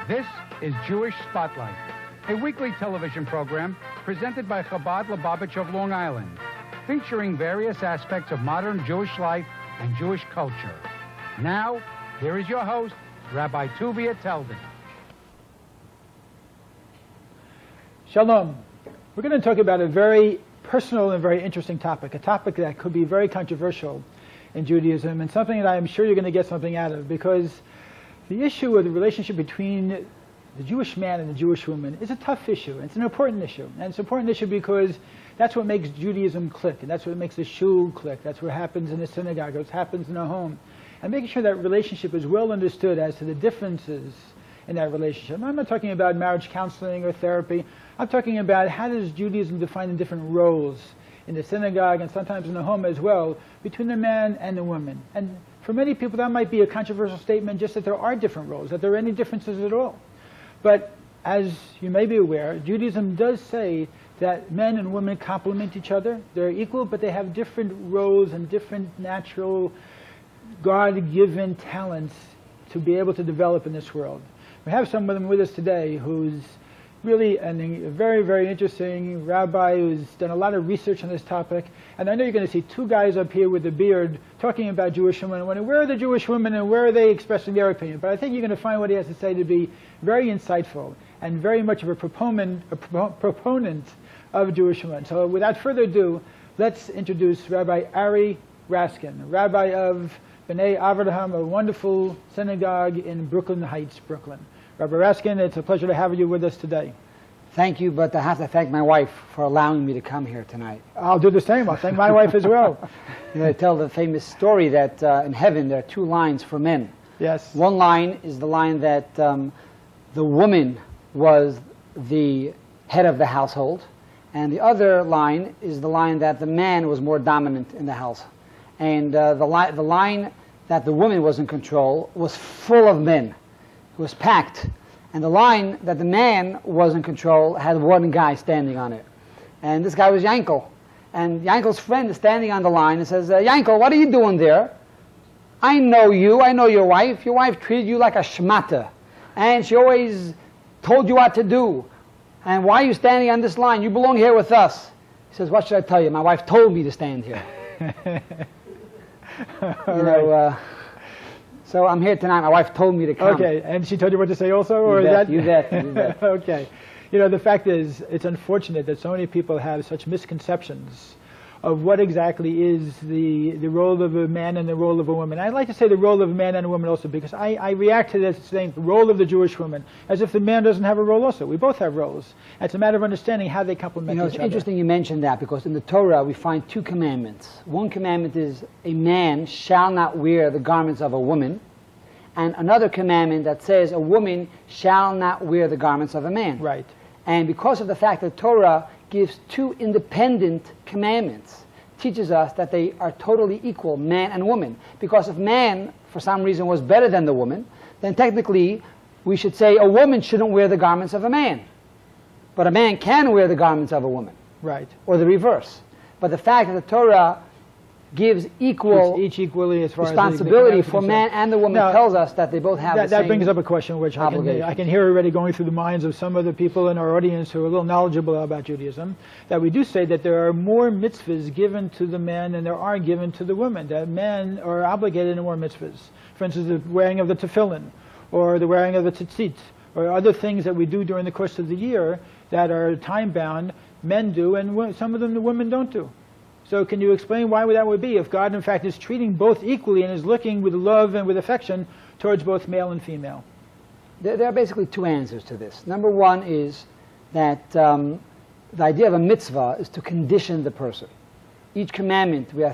This is Jewish Spotlight, a weekly television program presented by Chabad Lubavitch of Long Island, featuring various aspects of modern Jewish life and Jewish culture. Now, here is your host, Rabbi Tuvia Teldin. Shalom. We're going to talk about a very personal and very interesting topic, a topic that could be very controversial in Judaism, and something that I am sure you're going to get something out of, because the issue of the relationship between the Jewish man and the Jewish woman is a tough issue. It's an important issue. And it's an important issue because that's what makes Judaism click, and that's what makes the shul click. That's what happens in the synagogue, what happens in the home. And making sure that relationship is well understood as to the differences in that relationship. I'm not talking about marriage counseling or therapy. I'm talking about how does Judaism define the different roles in the synagogue and sometimes in the home as well, between the man and the woman. And for many people that might be a controversial statement, just that there are different roles, that there are any differences at all. But as you may be aware, Judaism does say that men and women complement each other. They're equal, but they have different roles and different natural, God-given talents to be able to develop in this world. We have someone with us today who's really a very, very interesting rabbi who's done a lot of research on this topic. And I know you're going to see two guys up here with a beard talking about Jewish women. Where are the Jewish women and where are they expressing their opinion? But I think you're going to find what he has to say to be very insightful and very much of a proponent of Jewish women. So without further ado, let's introduce Rabbi Rabbi Raskin, rabbi of B'nai Avraham, a wonderful synagogue in Brooklyn Heights, Brooklyn. Rabbi Raskin, it's a pleasure to have you with us today. Thank you, but I have to thank my wife for allowing me to come here tonight. I'll do the same. I'll thank my wife as well. I tell the famous story that in heaven there are two lines for men. Yes. One line is the line that the woman was the head of the household, and the other line is the line that the man was more dominant in the house. And the line that the woman was in control was full of men. It was packed. And the line that the man was in control had one guy standing on it. And this guy was Yankel. And Yankel's friend is standing on the line and says, Yankel, what are you doing there? I know you. I know your wife. Your wife treated you like a shmata. And she always told you what to do. And why are you standing on this line? You belong here with us. He says, what should I tell you? My wife told me to stand here. So I'm here tonight. My wife told me to come. Okay, and she told you what to say also? Or you bet. Okay. You know, the fact is, it's unfortunate that so many people have such misconceptions of what exactly is the role of a man and the role of a woman. I'd like to say the role of a man and a woman also, because I react to this saying the role of the Jewish woman as if the man doesn't have a role also. We both have roles. It's a matter of understanding how they complement each other. It's interesting you mentioned that, because in the Torah we find two commandments. One commandment is a man shall not wear the garments of a woman, and another commandment that says a woman shall not wear the garments of a man. Right. And because of the fact that Torah gives two independent commandments, teaches us that they are totally equal, man and woman. Because if man, for some reason, was better than the woman, then technically we should say a woman shouldn't wear the garments of a man. But a man can wear the garments of a woman. Right. Or the reverse. But the fact that the Torah gives equal each equally as far responsibility for man and the woman tells us that they both have the same That brings up a question which I can hear already going through the minds of some of the people in our audience who are a little knowledgeable about Judaism, that we do say that there are more mitzvahs given to the men than there are given to the women, that men are obligated in more mitzvahs. For instance, the wearing of the tefillin, or the wearing of the tzitzit, or other things that we do during the course of the year that are time-bound, men do, and some of them the women don't do. So can you explain why that would be if God, in fact, is treating both equally and is looking with love and with affection towards both male and female? There are basically two answers to this. Number one is that the idea of a mitzvah is to condition the person. Each commandment, there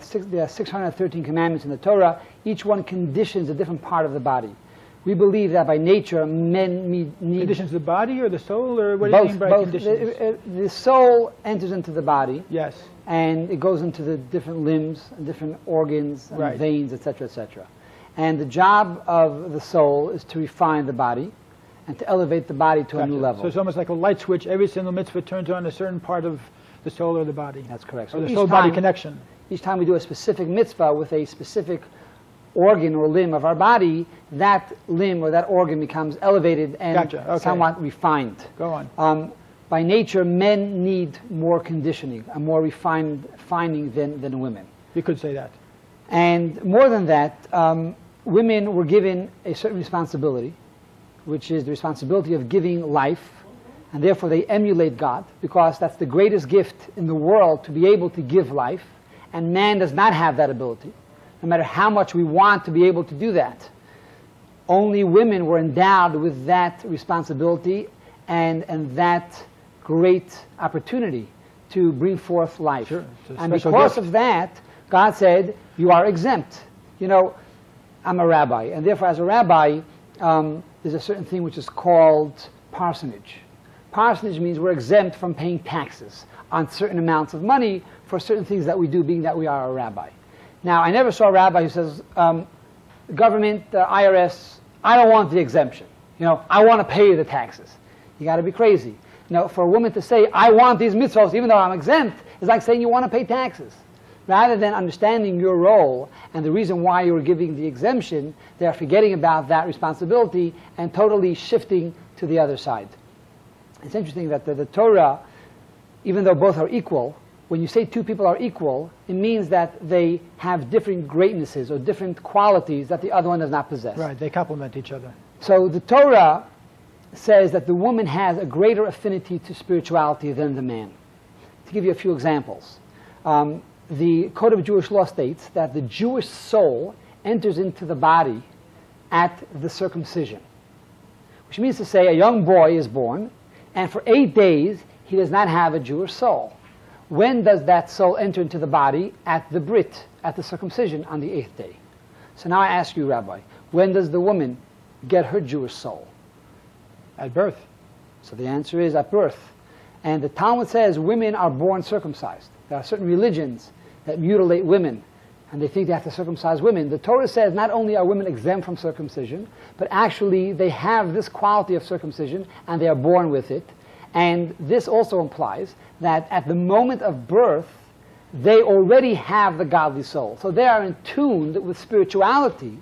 are 613 commandments in the Torah, each one conditions a different part of the body. We believe that by nature men need... Conditions the body or the soul, or what do you mean by conditions? The soul enters into the body. Yes. And it goes into the different limbs and different organs and veins, etc., etc. And the job of the soul is to refine the body and to elevate the body to a new level. So it's almost like a light switch. Every single mitzvah turns on a certain part of the soul or the body. That's correct. So or the soul-body connection. Each time we do a specific mitzvah with a specific organ or limb of our body, that limb or that organ becomes elevated and Gotcha. Okay. somewhat refined. Go on. By nature, men need more conditioning, a more refining than women. You could say that. And more than that, women were given a certain responsibility, which is the responsibility of giving life, and therefore they emulate God, because that's the greatest gift in the world, to be able to give life, and man does not have that ability, no matter how much we want to be able to do that. Only women were endowed with that responsibility and that great opportunity to bring forth life. Sure. And because of that, God said, you are exempt. You know, I'm a rabbi, and therefore as a rabbi, there's a certain thing which is called parsonage. Parsonage means we're exempt from paying taxes on certain amounts of money for certain things that we do, being that we are a rabbi. Now, I never saw a rabbi who says, government, IRS, I don't want the exemption. You know, I want to pay the taxes. You got to be crazy. You know, for a woman to say, I want these mitzvahs even though I'm exempt, is like saying you want to pay taxes. Rather than understanding your role and the reason why you're giving the exemption, they're forgetting about that responsibility and totally shifting to the other side. It's interesting that the Torah, even though both are equal, when you say two people are equal, it means that they have different greatnesses or different qualities that the other one does not possess. Right, they complement each other. So the Torah says that the woman has a greater affinity to spirituality than the man. To give you a few examples, the Code of Jewish Law states that the Jewish soul enters into the body at the circumcision, which means to say a young boy is born, and for 8 days he does not have a Jewish soul. When does that soul enter into the body? At the Brit, at the circumcision on the 8th day. So now I ask you, Rabbi, when does the woman get her Jewish soul? At birth. So the answer is at birth. And the Talmud says women are born circumcised. There are certain religions that mutilate women, and they think they have to circumcise women. The Torah says not only are women exempt from circumcision, but actually they have this quality of circumcision, and they are born with it. And this also implies that at the moment of birth, they already have the godly soul. So they are in tune with spirituality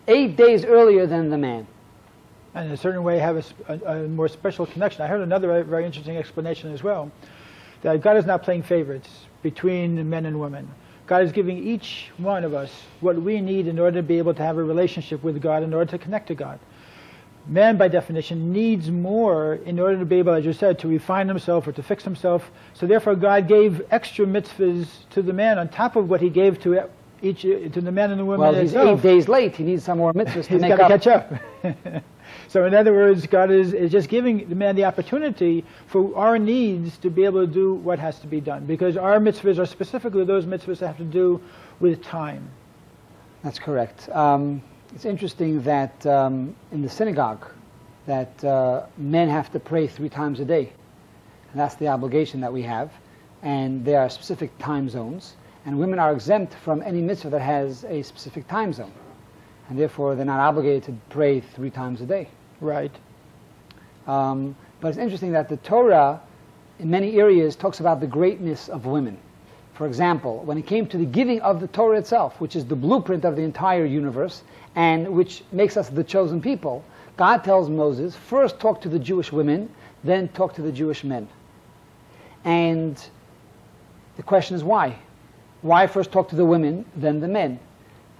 8 days earlier than the man. And in a certain way have a more special connection. I heard another very interesting explanation as well, that God is not playing favorites between men and women. God is giving each one of us what we need in order to be able to have a relationship with God, in order to connect to God. Man, by definition, needs more in order to be able, as you said, to refine himself or to fix himself. So therefore God gave extra mitzvahs to the man on top of what he gave to the man and the woman. Well, he's itself. 8 days late. He needs some more mitzvahs to He's make got up. to catch up. So in other words, God is just giving the man the opportunity for our needs to be able to do what has to be done. Because our mitzvahs are specifically those mitzvahs that have to do with time. That's correct. It's interesting that in the synagogue, that men have to pray 3 times a day. And that's the obligation that we have. And there are specific time zones. And women are exempt from any mitzvah that has a specific time zone. And therefore, they're not obligated to pray 3 times a day. Right. But it's interesting that the Torah, in many areas, talks about the greatness of women. For example, when it came to the giving of the Torah itself, which is the blueprint of the entire universe, and which makes us the chosen people, God tells Moses, first talk to the Jewish women, then talk to the Jewish men. And the question is why? Why first talk to the women, then the men?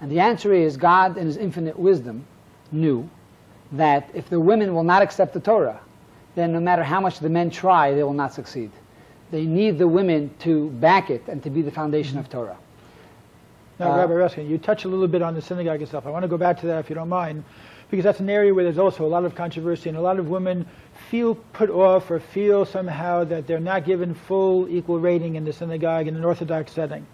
And the answer is, God, in his infinite wisdom, knew that if the women will not accept the Torah, then no matter how much the men try, they will not succeed. They need the women to back it and to be the foundation of Torah. Now, Rabbi Raskin, you touch a little bit on the synagogue itself. I want to go back to that, if you don't mind, because that's an area where there's also a lot of controversy, and a lot of women feel put off or feel somehow that they're not given full equal rating in the synagogue in an Orthodox setting.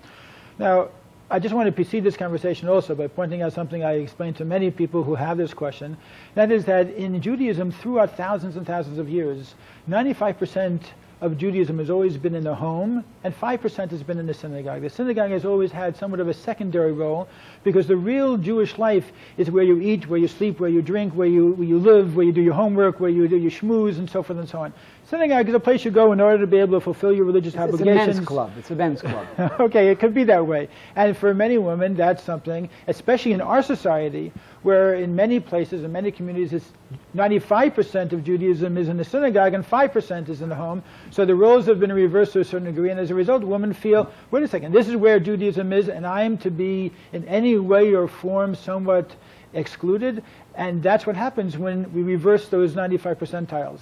Now, I just want to precede this conversation also by pointing out something I explained to many people who have this question. That is that in Judaism, throughout thousands and thousands of years, 95% of Judaism has always been in the home, and 5% has been in the synagogue. The synagogue has always had somewhat of a secondary role, because the real Jewish life is where you eat, where you sleep, where you drink, where you live, where you do your homework, where you do your shmooze, and so forth and so on. Synagogue is a place you go in order to be able to fulfill your religious obligations. It's a men's club. It's a men's club. Okay, it could be that way. And for many women, that's something, especially in our society, where in many places, in many communities, it's 95% of Judaism is in the synagogue and 5% is in the home. So the roles have been reversed to a certain degree, and as a result, women feel, wait a second, this is where Judaism is, and I'm to be in any way or form somewhat excluded. And that's what happens when we reverse those 95 percentiles.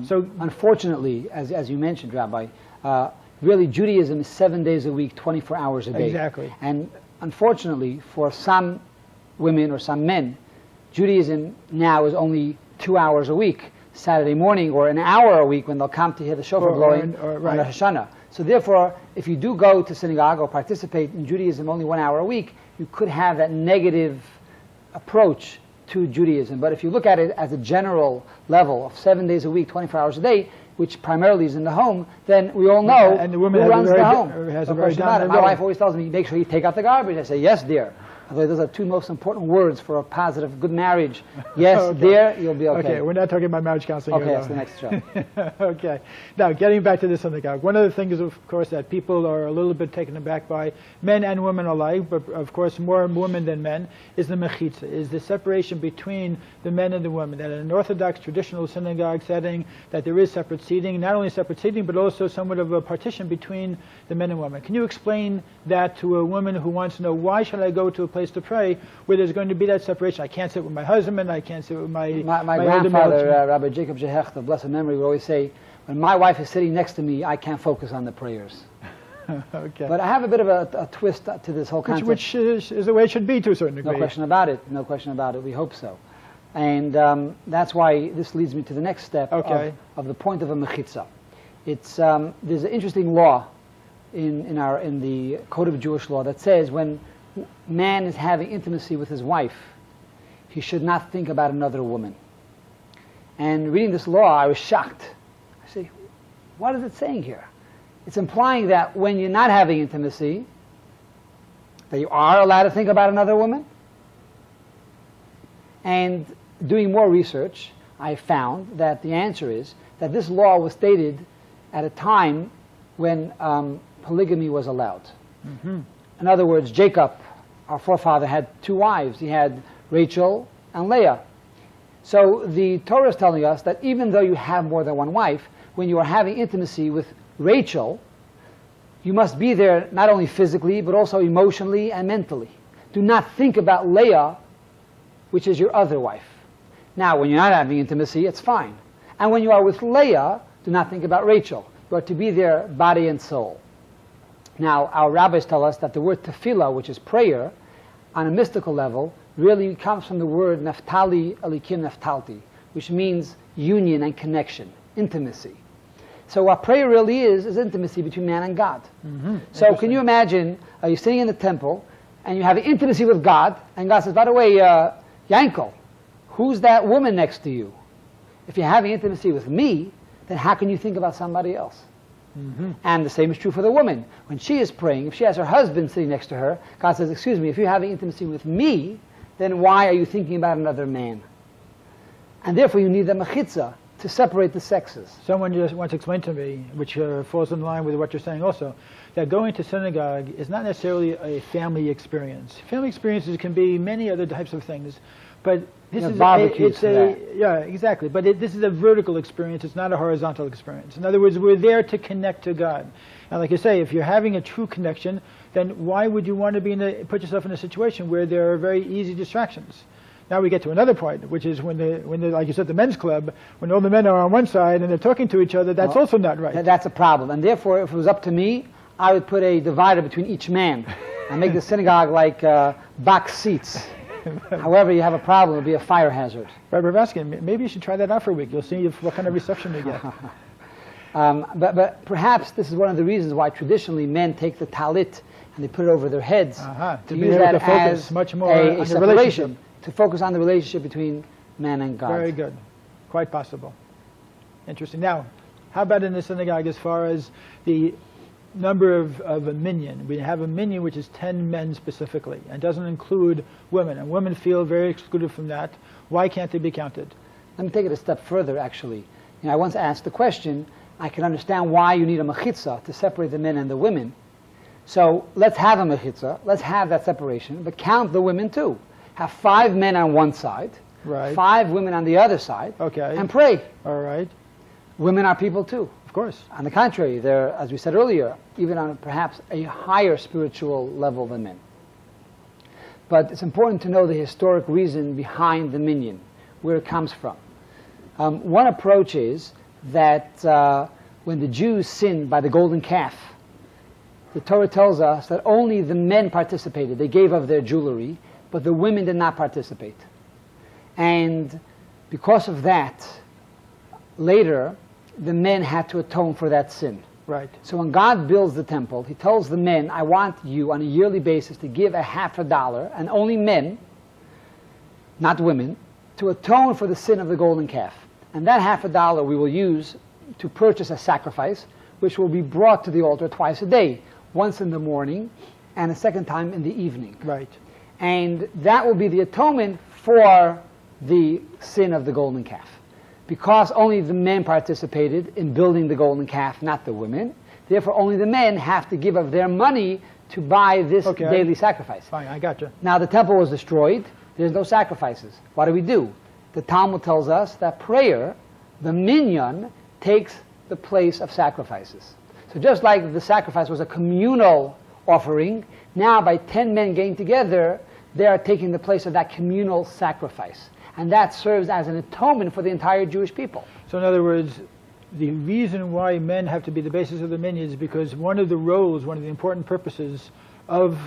So unfortunately, as you mentioned, Rabbi, really Judaism is 7 days a week, 24 hours a day. Exactly. And unfortunately, for some women or some men, Judaism now is only 2 hours a week, Saturday morning, or an hour a week when they'll come to hear the shofar blowing on Rosh Hashanah. So therefore, if you do go to synagogue or participate in Judaism only 1 hour a week, you could have that negative approach to Judaism. But if you look at it as a general level of 7 days a week, 24 hours a day, which primarily is in the home, then we all know and the woman who runs the home. Has no question about it. My wife always tells me, make sure you take out the garbage. I say, yes, dear. Although those are two most important words for a positive, good marriage. Yes, okay. dear, you'll be okay. Okay, we're not talking about marriage counseling. Okay, that's the next show. Okay. Now, getting back to the synagogue, one of the things, of course, that people are a little bit taken aback by, men and women alike, but of course more women than men, is the mechitza, is the separation between the men and the women. That in an Orthodox traditional synagogue setting, that there is separate seating, not only separate seating, but also somewhat of a partition between the men and women. Can you explain that to a woman who wants to know, why should I go to a place to pray where there's going to be that separation? I can't sit with my husband, I can't sit with my grandfather, Rabbi Jacob Jehecht of blessed memory, would always say, when my wife is sitting next to me, I can't focus on the prayers. Okay. But I have a bit of a twist to this whole concept. Which is the way it should be to a certain degree. No question about it. No question about it. We hope so. And that's why this leads me to the next step of the point of a mechitza. It's there's an interesting law in the Code of Jewish Law that says when man is having intimacy with his wife, he should not think about another woman. And reading this law, I was shocked. I say, what is it saying here? It's implying that when you're not having intimacy, that you are allowed to think about another woman. And doing more research, I found that the answer is that this law was stated at a time when polygamy was allowed. Mm-hmm. In other words, Jacob, our forefather, had two wives. He had Rachel and Leah. So the Torah is telling us that even though you have more than one wife, when you are having intimacy with Rachel, you must be there not only physically, but also emotionally and mentally. Do not think about Leah, which is your other wife. Now, when you're not having intimacy, it's fine. And when you are with Leah, do not think about Rachel. You are to be there body and soul. Now, our rabbis tell us that the word tefillah, which is prayer, on a mystical level, really comes from the word neftali elikim neftalti, which means union and connection, intimacy. So what prayer really is intimacy between man and God. Mm-hmm. So can you imagine, you're sitting in the temple, and you have intimacy with God, and God says, by the way, Yankel, who's that woman next to you? If you're having intimacy with me, then how can you think about somebody else? Mm-hmm. And the same is true for the woman. When she is praying, if she has her husband sitting next to her, God says, excuse me, if you're having intimacy with me, then why are you thinking about another man? And therefore you need the mechitza to separate the sexes. Someone just once explained to me, which falls in line with what you're saying also, that going to synagogue is not necessarily a family experience. Family experiences can be many other types of things, but this yeah, exactly. But this is a vertical experience. It's not a horizontal experience. In other words, we're there to connect to God. And like you say, if you're having a true connection, then why would you want to put yourself in a situation where there are very easy distractions? Now we get to another point, which is when like you said, the men's club, when all the men are on one side and they're talking to each other, that's also not right. That's a problem. And therefore, if it was up to me, I would put a divider between each man and make the synagogue like box seats. However, you have a problem, it'll be a fire hazard. Rabbi Raskin, maybe you should try that out for a week. You'll see what kind of reception you get. But perhaps this is one of the reasons why traditionally men take the talit and they put it over their heads to use that as much more a separation, to focus on the relationship between man and God. Very good. Quite possible. Interesting. Now, how about in the synagogue as far as the number of a minyan? We have a minyan which is 10 men specifically and doesn't include women, and women feel very excluded from that. Why can't they be counted? Let me take it a step further, actually. You know, I once asked the question, I can understand why you need a mechitza to separate the men and the women. So let's have a mechitza, let's have that separation, but count the women too. Have 5 men on one side, Right. 5 women on the other side, Okay. and pray. All right. Women are people too. Of course. On the contrary, they're, as we said earlier, even on perhaps a higher spiritual level than men. But it's important to know the historic reason behind the minyan, where it comes from. One approach is that when the Jews sinned by the golden calf, the Torah tells us that only the men participated. They gave of their jewelry, but the women did not participate. And because of that, later, the men had to atone for that sin. Right. So when God builds the temple, he tells the men, I want you on a yearly basis to give $50, and only men, not women, to atone for the sin of the golden calf. And that $50 we will use to purchase a sacrifice, which will be brought to the altar twice a day, once in the morning and a second time in the evening. Right. And that will be the atonement for the sin of the golden calf. Because only the men participated in building the golden calf, not the women, therefore only the men have to give of their money to buy this daily sacrifice. Fine, I got you. Now the temple was destroyed, there's no sacrifices. What do? The Talmud tells us that prayer, the minyan, takes the place of sacrifices. So just like the sacrifice was a communal offering, now by 10 men getting together, they are taking the place of that communal sacrifice. And that serves as an atonement for the entire Jewish people. So in other words, the reason why men have to be the basis of the minyan is because one of the roles, one of the important purposes of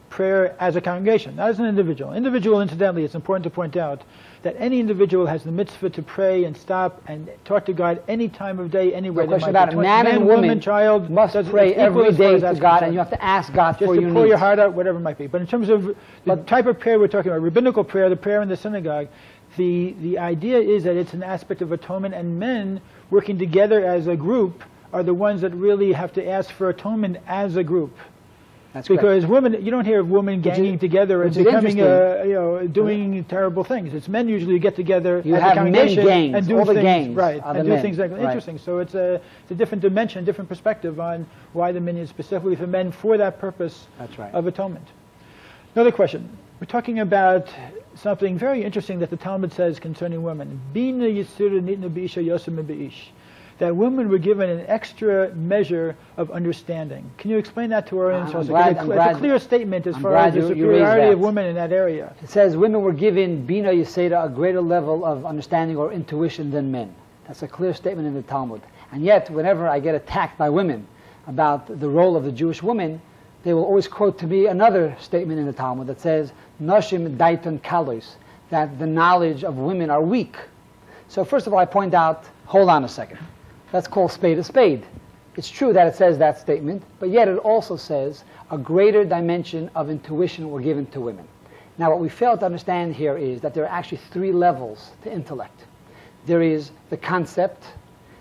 prayer as a congregation, not as an individual. Individual, incidentally, it's important to point out that any individual has the mitzvah to pray and stop and talk to God any time of day, anywhere. No question about it. Man and woman child must pray every day to God, and you have to ask God for your needs. Just to pour your heart out, whatever it might be. But in terms of the type of prayer we're talking about, rabbinical prayer, the prayer in the synagogue, the idea is that it's an aspect of atonement, and men working together as a group are the ones that really have to ask for atonement as a group. That's because women, you don't hear of women ganging together and becoming, doing terrible things. It's men usually get together you as have a congregation men gangs, and do all the things, gangs right, are and the do things like right. interesting. So it's a different dimension, different perspective on why the minyan is specifically for men for that purpose of atonement. Another question. We're talking about something very interesting that the Talmud says concerning women. Bina yisura nitna b'isha yosem b'ish. That women were given an extra measure of understanding. Can you explain that to our audience? It's a clear statement as far as the superiority of women in that area. It says women were given bina yisera, a greater level of understanding or intuition than men. That's a clear statement in the Talmud. And yet, whenever I get attacked by women about the role of the Jewish woman, they will always quote to me another statement in the Talmud that says, Noshim daiton kalos, that the knowledge of women are weak. So first of all, I point out, hold on a second. Let's call spade a spade. It's true that it says that statement, but yet it also says a greater dimension of intuition were given to women. Now what we fail to understand here is that there are actually 3 levels to intellect. There is the concept,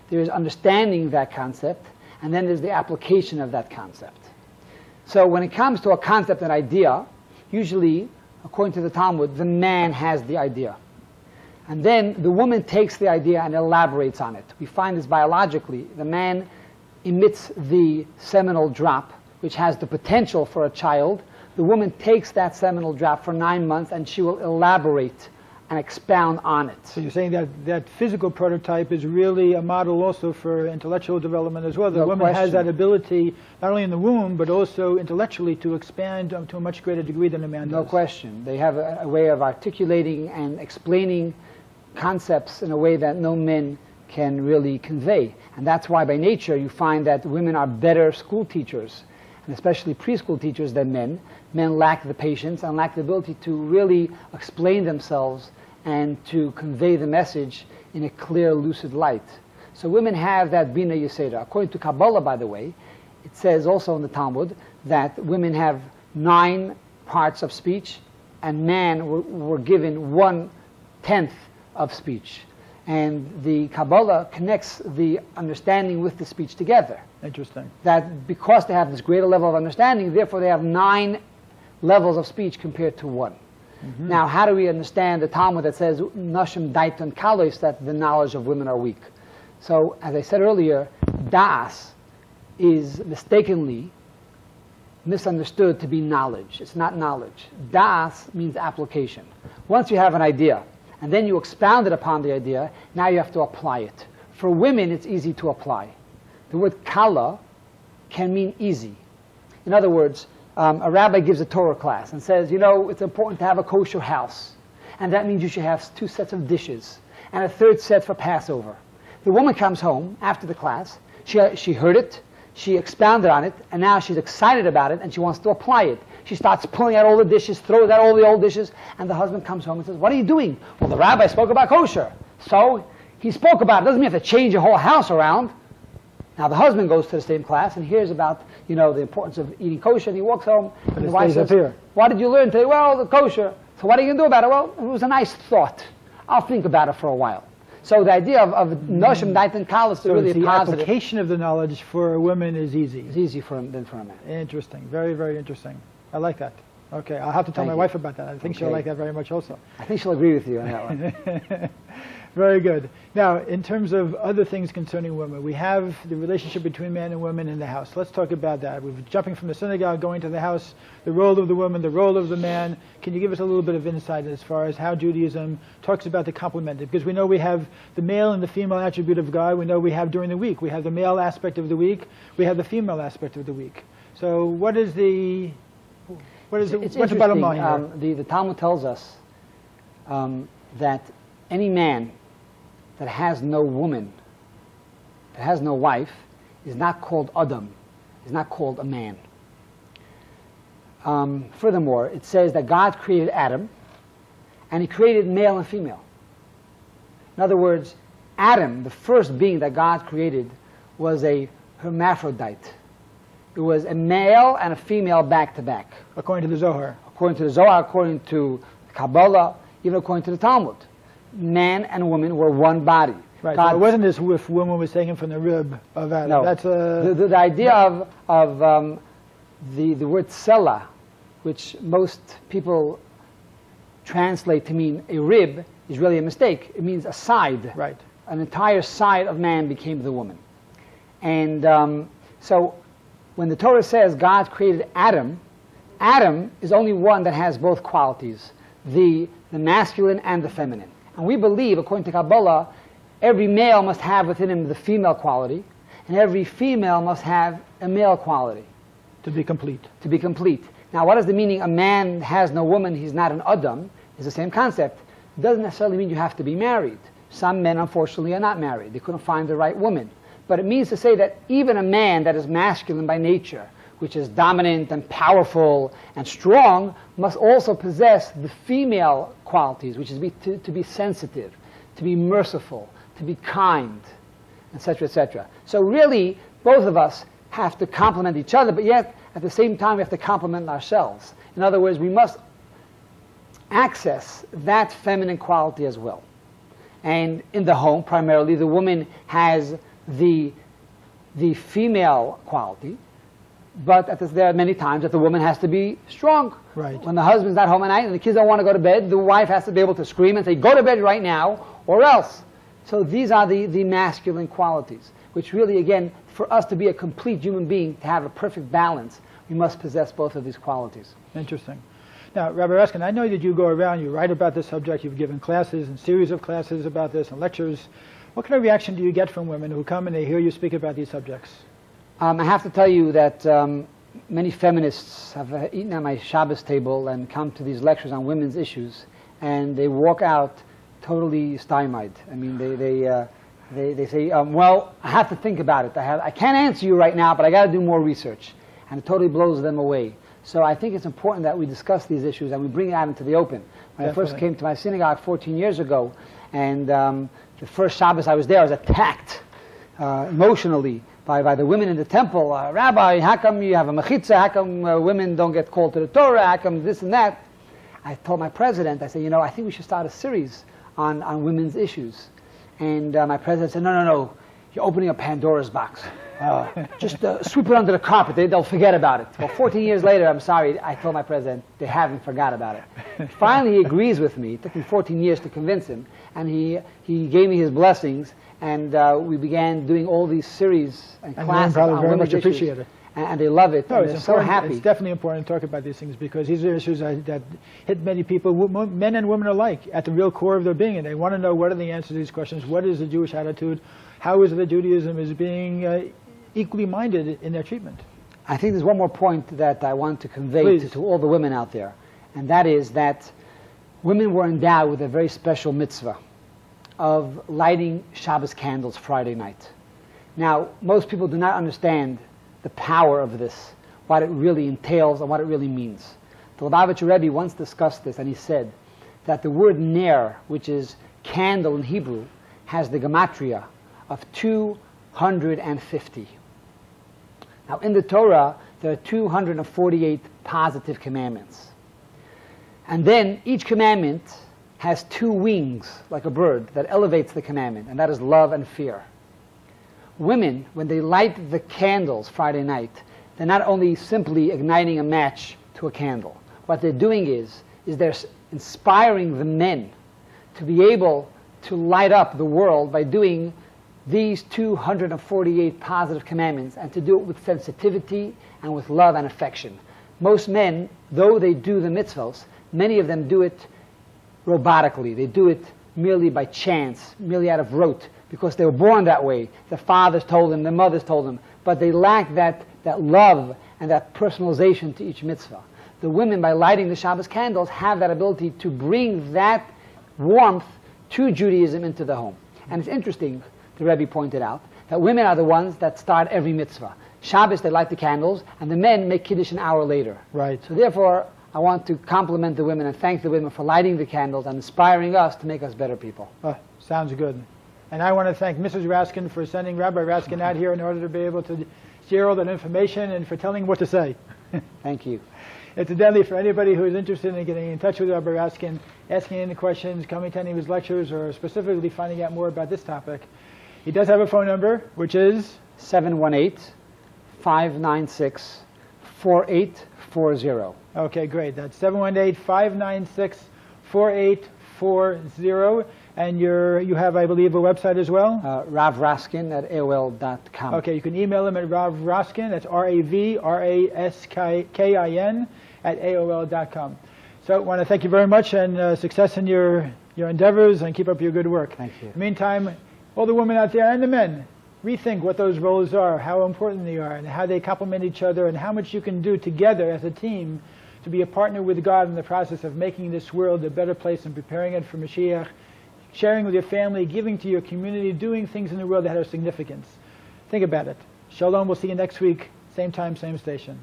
there is understanding that concept, and then there's the application of that concept. So when it comes to a concept, an idea, usually, according to the Talmud, the man has the idea. And then the woman takes the idea and elaborates on it. We find this biologically. The man emits the seminal drop, which has the potential for a child. The woman takes that seminal drop for 9 months, and she will elaborate and expound on it. So you're saying that that physical prototype is really a model also for intellectual development as well. The woman has that ability, not only in the womb, but also intellectually to expand to a much greater degree than a man does. No question. They have a way of articulating and explaining concepts in a way that no men can really convey. And that's why by nature you find that women are better school teachers, and especially preschool teachers, than men. Men lack the patience and lack the ability to really explain themselves and to convey the message in a clear, lucid light. So women have that bina yisera. According to Kabbalah, by the way, it says also in the Talmud that women have 9 parts of speech, and men were given 1/10 of speech. And the Kabbalah connects the understanding with the speech together. Interesting. That because they have this greater level of understanding, therefore they have 9 levels of speech compared to 1. Mm-hmm. Now, how do we understand the Talmud that says, Nashim daiton kalos, that the knowledge of women are weak? So, as I said earlier, das is mistakenly misunderstood to be knowledge. It's not knowledge. Das means application. Once you have an idea, and then you expound it upon the idea, now you have to apply it. For women, it's easy to apply. The word kala can mean easy. In other words, a rabbi gives a Torah class and says, you know, it's important to have a kosher house. And that means you should have 2 sets of dishes and a 3rd set for Passover. The woman comes home after the class. She heard it. She expounded on it, and now she's excited about it, and she wants to apply it. She starts pulling out all the dishes, throws out all the old dishes, and the husband comes home and says, what are you doing? Well, the rabbi spoke about kosher. So he spoke about it. Doesn't mean you have to change your whole house around. Now the husband goes to the same class and hears about, you know, the importance of eating kosher, and he walks home, and the wife says, what did you learn today? Well, the kosher. So what are you going to do about it? Well, it was a nice thought. I'll think about it for a while. So the idea of noshim daitan kalas is really the positive. application of the knowledge for a woman is easy. It's easy than for a man. Interesting. Very, very interesting. I like that. Okay, I'll have to tell my wife about that. I think she'll like that very much also. I think she'll agree with you on that one. Very good. Now, in terms of other things concerning women, we have the relationship between men and women in the house. Let's talk about that. We're jumping from the synagogue, going to the house, the role of the woman, the role of the man. Can you give us a little bit of insight as far as how Judaism talks about the complement? Because we know we have the male and the female attribute of God. We know we have during the week. We have the male aspect of the week. We have the female aspect of the week. So what is the... what's the bottom line here? The Talmud tells us that any man that has no woman, that has no wife, is not called Adam, is not called a man. Furthermore, it says that God created Adam, and he created male and female. In other words, Adam, the first being that God created, was a hermaphrodite. It was a male and a female back to back. According to the Zohar. According to the Zohar, according to Kabbalah, even according to the Talmud. Man and woman were one body. Right. So it wasn't as if woman was taken from the rib of Adam. No. That's the idea of the word sela, which most people translate to mean a rib, is really a mistake. It means a side. Right. An entire side of man became the woman. And so when the Torah says God created Adam, Adam is only one that has both qualities, the masculine and the feminine. And we believe, according to Kabbalah, every male must have within him the female quality, and every female must have a male quality. To be complete. To be complete. Now, what is the meaning, a man has no woman, he's not an Adam? It's the same concept. It doesn't necessarily mean you have to be married. Some men, unfortunately, are not married. They couldn't find the right woman. But it means to say that even a man that is masculine by nature, which is dominant and powerful and strong, must also possess the female qualities, which is to be sensitive, to be merciful, to be kind, etc., etc. So really, both of us have to complement each other, but yet, at the same time, we have to complement ourselves. In other words, we must access that feminine quality as well. And in the home, primarily, the woman has the female quality, but there are many times that the woman has to be strong. Right. When the husband's not home at night and the kids don't want to go to bed, the wife has to be able to scream and say, go to bed right now, or else. So these are the masculine qualities, which really, again, for us to be a complete human being, to have a perfect balance, we must possess both of these qualities. Interesting. Now, Rabbi Raskin, I know that you go around, you write about this subject, you've given classes and series of classes about this and lectures. What kind of reaction do you get from women who come and they hear you speak about these subjects? I have to tell you that many feminists have eaten at my Shabbos table and come to these lectures on women's issues, and they walk out totally stymied. I mean, they say, well, I have to think about it. I can't answer you right now, but I got to do more research. And it totally blows them away. So I think it's important that we discuss these issues and we bring it out into the open. When I first came to my synagogue 14 years ago, and the first Shabbos I was there, I was attacked emotionally by the women in the temple. Rabbi, how come you have a mechitza? How come women don't get called to the Torah? How come this and that? I told my president, I said, I think we should start a series on women's issues. And my president said, no, you're opening a Pandora's box. Just sweep it under the carpet. They'll forget about it. Well, 14 years later, I'm sorry, I told my president, they haven't forgot about it. Finally, he agrees with me. It took me 14 years to convince him. And he gave me his blessings, and we began doing all these series and classes on very women's much issues. appreciate it. And they love it. No, And they're so happy. It's definitely important to talk about these things because these are issues that hit many people, men and women alike, at the real core of their being. And they want to know what are the answers to these questions. What is the Jewish attitude? How is it that Judaism is being equally minded in their treatment? I think there's one more point that I want to convey to all the women out there. And that is that women were endowed with a very special mitzvah of lighting Shabbos candles Friday night. Now, most people do not understand the power of this, what it really entails and what it really means. The Lubavitcher Rebbe once discussed this, and he said that the word ner, which is candle in Hebrew, has the gematria of 250. Now, in the Torah, there are 248 positive commandments. And then each commandment has two wings, like a bird, that elevates the commandment, and that is love and fear. Women, when they light the candles Friday night, they're not only simply igniting a match to a candle. What they're doing is they're inspiring the men to be able to light up the world by doing these 248 positive commandments, and to do it with sensitivity and with love and affection. Most men, though they do the mitzvahs, many of them do it robotically. They do it merely by chance, merely out of rote, because they were born that way. The fathers told them, the mothers told them, but they lack that love and that personalization to each mitzvah. The women, by lighting the Shabbos candles, have that ability to bring that warmth to Judaism into the home. And it's interesting, the Rebbe pointed out, that women are the ones that start every mitzvah. Shabbos, they light the candles, and the men make Kiddush an hour later. Right. So therefore, I want to compliment the women and thank the women for lighting the candles and inspiring us to make us better people. Sounds good. And I want to thank Mrs. Raskin for sending Rabbi Raskin out here in order to be able to share all that information and for telling him what to say. Thank you. Incidentally, for anybody who is interested in getting in touch with Rabbi Raskin, asking any questions, coming to any of his lectures, or specifically finding out more about this topic, he does have a phone number, which is 718-596-4840. Okay, great. That's 718-596-4840. And you have, I believe, a website as well? Rav Raskin at AOL.com. Okay, you can email him at Rav Raskin, that's RAVRASKIN at AOL.com. So I want to thank you very much and success in your endeavors and keep up your good work. Thank you. In the meantime, all the women out there and the men, rethink what those roles are, how important they are, and how they complement each other, and how much you can do together as a team to be a partner with God in the process of making this world a better place and preparing it for Mashiach, sharing with your family, giving to your community, doing things in the world that have significance. Think about it. Shalom. We'll see you next week. Same time, same station.